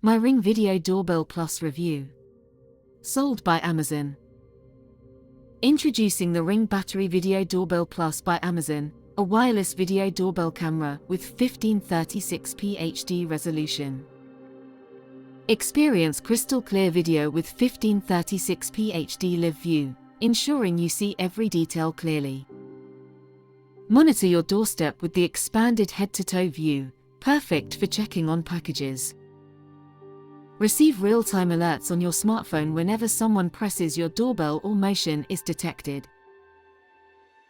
My Ring Video Doorbell Plus review. Sold by Amazon. Introducing the Ring Battery Video Doorbell Plus by Amazon, a wireless video doorbell camera with 1536p HD resolution. Experience crystal clear video with 1536p HD live view, ensuring you see every detail clearly. Monitor your doorstep with the expanded head-to-toe view, perfect for checking on packages. Receive real-time alerts on your smartphone whenever someone presses your doorbell or motion is detected.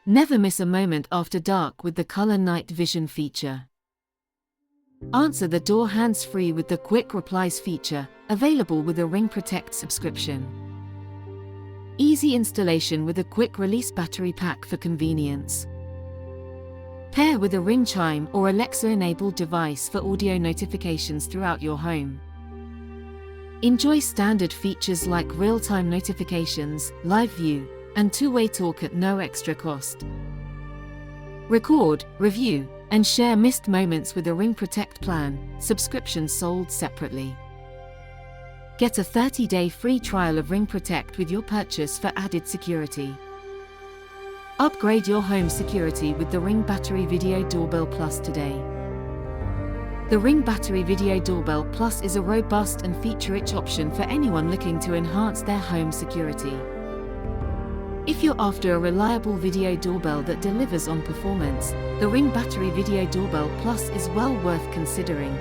Never miss a moment after dark with the color night vision feature. Answer the door hands-free with the Quick Replies feature, available with a Ring Protect subscription. Easy installation with a quick release battery pack for convenience. Pair with a Ring Chime or Alexa-enabled device for audio notifications throughout your home. Enjoy standard features like real-time notifications, live view, and two-way talk at no extra cost. Record, review, and share missed moments with a Ring Protect plan, subscriptions sold separately. Get a 30-day free trial of Ring Protect with your purchase for added security. Upgrade your home security with the Ring Battery Video Doorbell Plus today. The Ring Battery Video Doorbell Plus is a robust and feature-rich option for anyone looking to enhance their home security. If you're after a reliable video doorbell that delivers on performance, the Ring Battery Video Doorbell Plus is well worth considering.